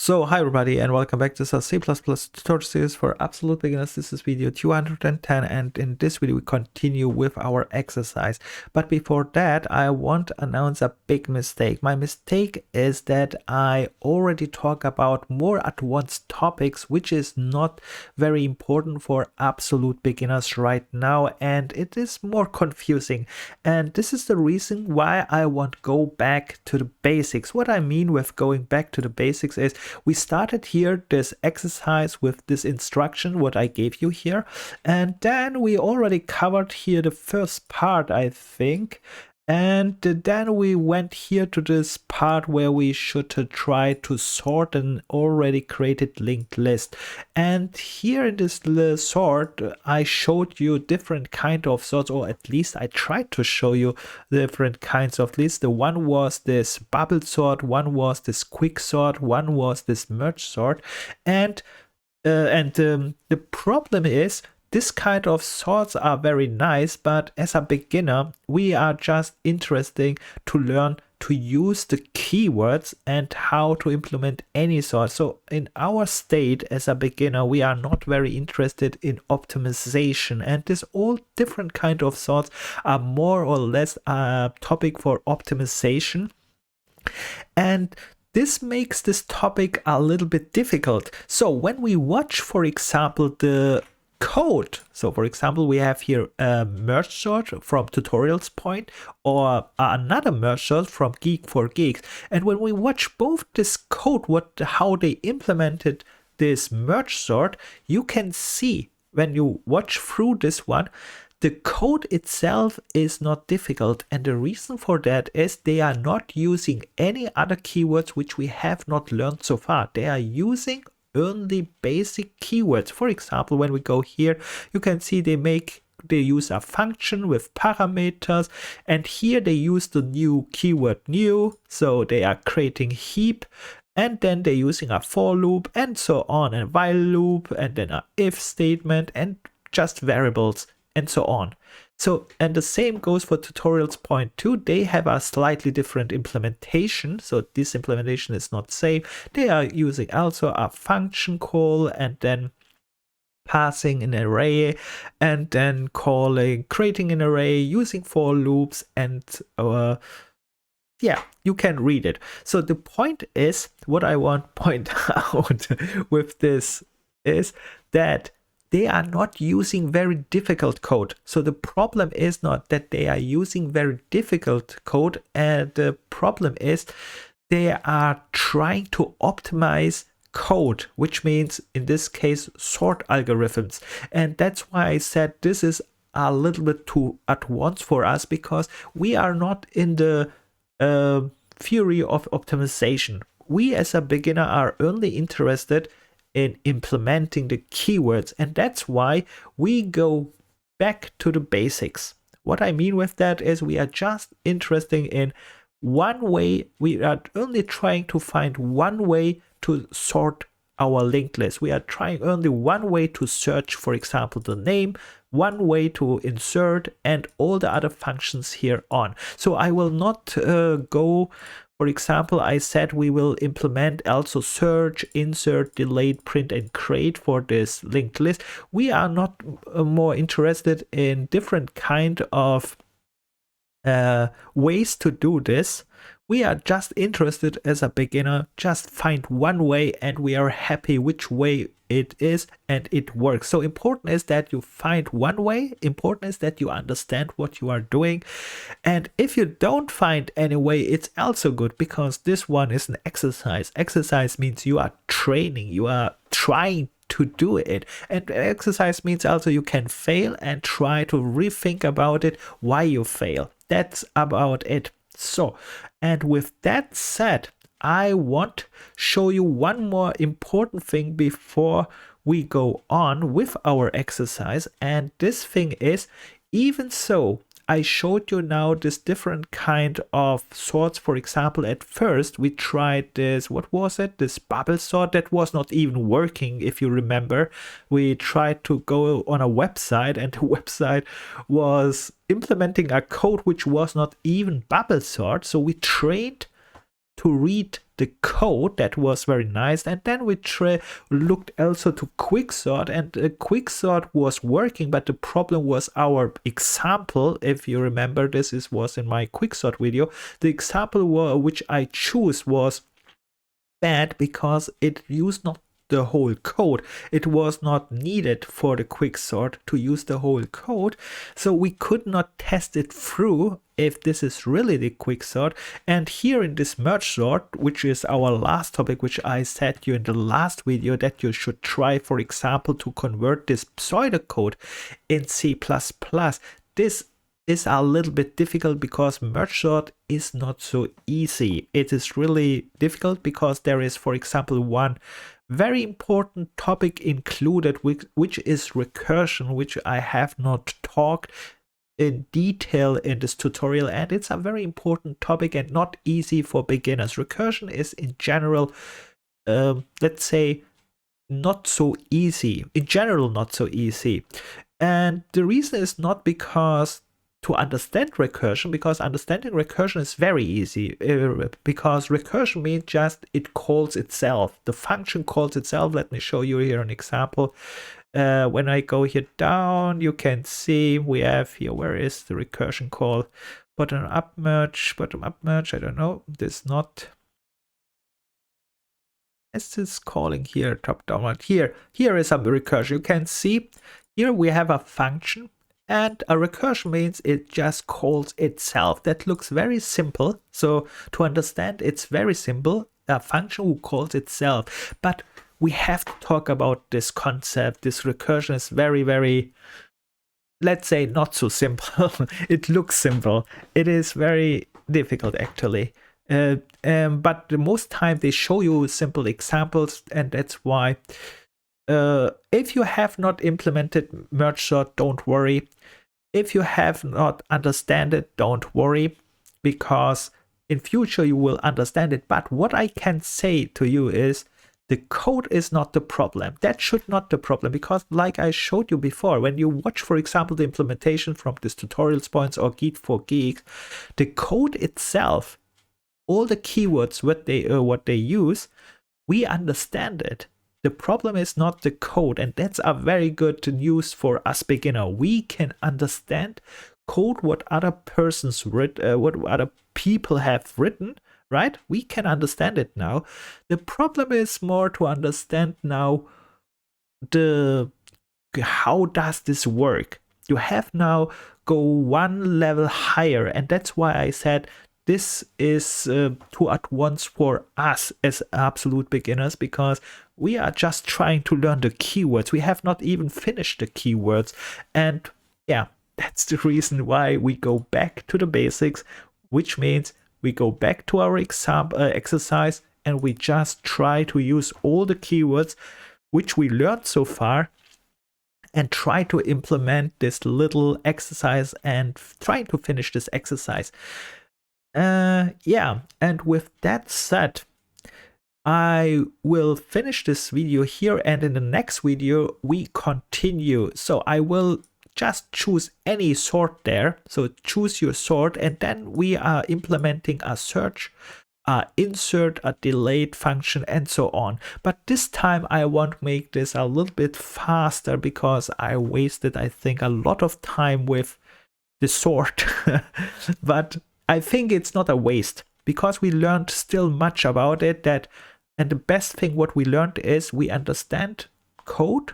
So hi everybody and welcome back to the C++ tutorial series for absolute beginners. This is video 210 and in this video we continue with our exercise. But before that I want to announce a big mistake. My mistake is that I already talk about more advanced topics which is not very important for absolute beginners right now, and it is more confusing, and this is the reason why I want to go back to the basics. What I mean with going back to the basics is we started here this exercise with this instruction what I gave you here, and then we already covered here the first part, I think, and then we went here to this part where we should try to sort an already created linked list. And here in this sort I showed you different kind of sorts, or at least I tried to show you different kinds of lists. The one was this bubble sort, one was this quick sort, one was this merge sort, and the problem is this kind of sorts are very nice, but as a beginner, we are just interested to learn to use the keywords and how to implement any sort. So in our state as a beginner, we are not very interested in optimization, and this all different kind of sorts are more or less a topic for optimization. And this makes this topic a little bit difficult. So when we watch, for example, the code, so for example we have here a merge sort from tutorials point, or another merge sort from Geek for Geeks, and when we watch both this code, how they implemented this merge sort, you can see when you watch through this one, the code itself is not difficult, and the reason for that is they are not using any other keywords which we have not learned so far. They are using only basic keywords. For example, when we go here, you can see they use a function with parameters, and here they use the new keyword new, so they are creating heap, and then they're using a for loop and so on, and while loop, and then a if statement, and just variables and so on. So, and the same goes for tutorials point 2. They have a slightly different implementation. So this implementation is not same. They are using also a function call, and then passing an array, and then creating an array using for loops, and yeah, you can read it. So the point is, what I want to point out with this is that they are not using very difficult code. So the problem is not that they are using very difficult code, and the problem is they are trying to optimize code, which means in this case sort algorithms. And that's why I said this is a little bit too advanced for us, because we are not in the theory of optimization. We as a beginner are only interested in implementing the keywords, and that's why we go back to the basics. What I mean with that is we are just interested in one way. We are only trying to find one way to sort our linked list. We are trying only one way to search, for example, the name, one way to insert, and all the other functions here on. So I will not go. For example, I said we will implement also search, insert, delete, print, and create for this linked list. We are not more interested in different kind of ways to do this. We are just interested as a beginner, just find one way, and we are happy which way it is, and it works. So important is that you find one way, important is that you understand what you are doing. And if you don't find any way, it's also good, because this one is an exercise. Exercise means you are training, you are trying to do it, and exercise means also you can fail and try to rethink about it, why you fail. That's about it. So, and with that said, I want to show you one more important thing before we go on with our exercise, and this thing is, even so I showed you now this different kind of sorts. For example, at first we tried this, what was it? This bubble sort that was not even working. If you remember, we tried to go on a website, and the website was implementing a code which was not even bubble sort. So we trained to read the code. That was very nice. And then we looked also to quicksort, and quicksort was working, but the problem was our example. If you remember, this was in my quicksort video. The example which I chose was bad because it used not the whole code. It was not needed for the quicksort to use the whole code, so we could not test it through if this is really the quicksort. And here in this merge sort, which is our last topic, which I said you in the last video that you should try, for example, to convert this pseudocode in C++. This is a little bit difficult because merge sort is not so easy. It is really difficult because there is, for example, one very important topic included, which is recursion, which I have not talked in detail in this tutorial, and it's a very important topic and not easy for beginners. Recursion is in general, let's say, not so easy. In general, not so easy. And the reason is not because to understand recursion, because understanding recursion is very easy, because recursion means just it calls itself. The function calls itself. Let me show you here an example. When I go here down, you can see we have here, where is the recursion call? Bottom up merge, I don't know. This not. Is this calling here, top down? Here is a recursion. You can see here we have a function. And a recursion means it just calls itself. That looks very simple. So to understand, it's very simple. A function who calls itself. But we have to talk about this concept. This recursion is very, very, let's say, not so simple. It looks simple. It is very difficult, actually. But the most time they show you simple examples, and that's why if you have not implemented merge sort, don't worry. If you have not understand it, don't worry, because in future you will understand it. But what I can say to you is the code is not the problem. That should not be the problem, because like I showed you before, when you watch, for example, the implementation from this tutorials points or Geek for Geeks, the code itself, all the keywords what they use, we understand it. The problem is not the code, and that's a very good news for us beginner. We can understand code what other persons what other people have written, right? We can understand it now. The problem is more to understand now how does this work. You have now go one level higher, and that's why I said this is too advanced for us as absolute beginners, because we are just trying to learn the keywords. We have not even finished the keywords. And yeah, that's the reason why we go back to the basics, which means we go back to our exercise and we just try to use all the keywords which we learned so far and try to implement this little exercise and try to finish this exercise. Yeah, and with that said, I will finish this video here, and in the next video we continue. So I will just choose any sort there. So choose your sort, and then we are implementing a search, insert, a delayed function, and so on. But this time I want to make this a little bit faster, because I wasted, I think, a lot of time with the sort. But I think it's not a waste, because we learned still much about it. And the best thing what we learned is we understand code,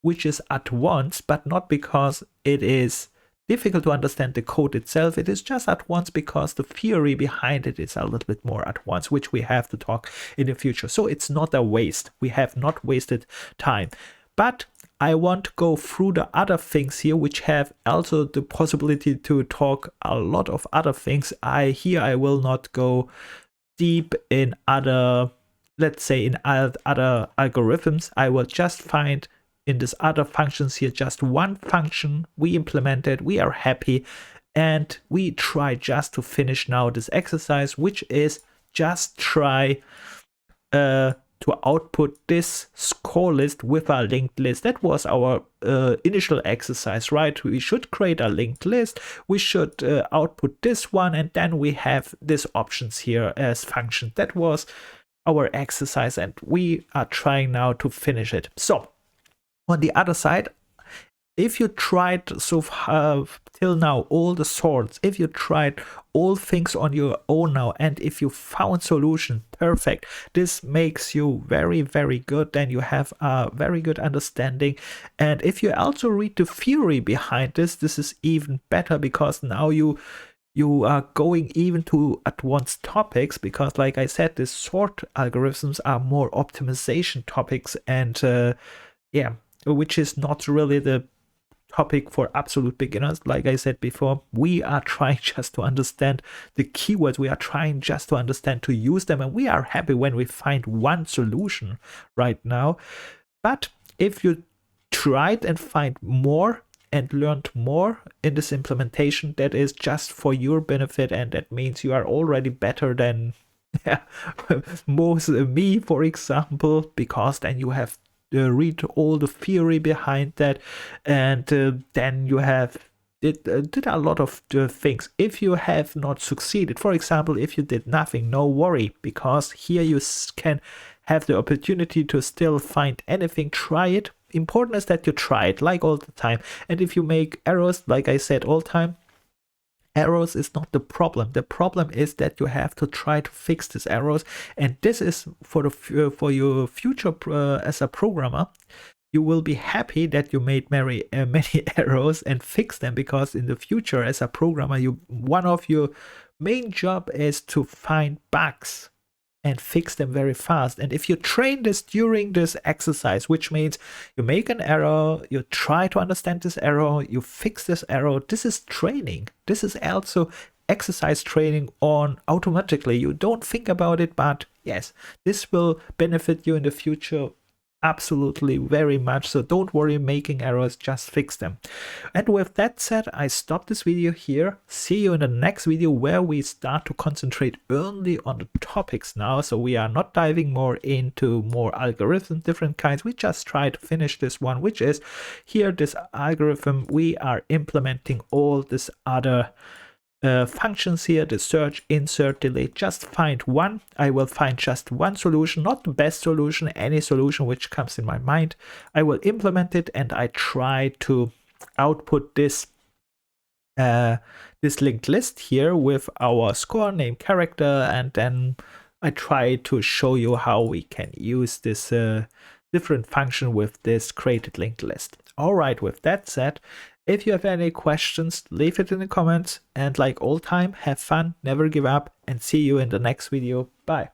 which is advanced, but not because it is difficult to understand the code itself. It is just advanced because the theory behind it is a little bit more advanced, which we have to talk in the future. So it's not a waste. We have not wasted time. But I want to go through the other things here, which have also the possibility to talk a lot of other things. I will not go deep in other, let's say, in other algorithms. I will just find in this other functions here just one function we implemented. We are happy, and we try just to finish now this exercise, which is just try to to output this score list with a linked list. That was our initial exercise, right? We should create a linked list, we should output this one, and then we have these options here as functions. That was our exercise, and we are trying now to finish it. So on the other side, if you tried till now all the sorts, if you tried all things on your own now, and if you found solution, perfect. This makes you very, very good. Then you have a very good understanding. And if you also read the theory behind this, this is even better, because now you are going even to advanced topics, because like I said, the sort algorithms are more optimization topics, and yeah, which is not really the topic for absolute beginners. Like I said before, we are trying just to understand the keywords, we are trying just to understand to use them, and we are happy when we find one solution right now. But if you tried and find more and learned more in this implementation, that is just for your benefit, and that means you are already better than most me, for example, because then you have read all the theory behind that, and then you have did a lot of things. If you have not succeeded, for example, if you did nothing, no worry, because here you can have the opportunity to still find anything. Try it. Important is that you try it, like all the time. And if you make errors, like I said all the time, errors is not the problem. The problem is that you have to try to fix these errors, and this is for your future as a programmer. You will be happy that you made many errors and fix them, because in the future as a programmer, one of your main job is to find bugs and fix them very fast. And if you train this during this exercise, which means you make an error, you try to understand this error, you fix this error, this is training. This is also exercise training on automatically. You don't think about it, but yes, this will benefit you in the future absolutely very much. So don't worry making errors, just fix them. And with that said, I stop this video here. See you in the next video, where we start to concentrate only on the topics now. So we are not diving more into more algorithms, different kinds. We just try to finish this one, which is here, this algorithm. We are implementing all this other functions here, the search, insert, delete. Just find one. I will find just one solution, not the best solution, any solution which comes in my mind. I will implement it, and I try to output this this linked list here with our score, name, character, and then I try to show you how we can use this different function with this created linked list. All right, with that said, if you have any questions, leave it in the comments, and like all time, have fun, never give up, and see you in the next video. Bye.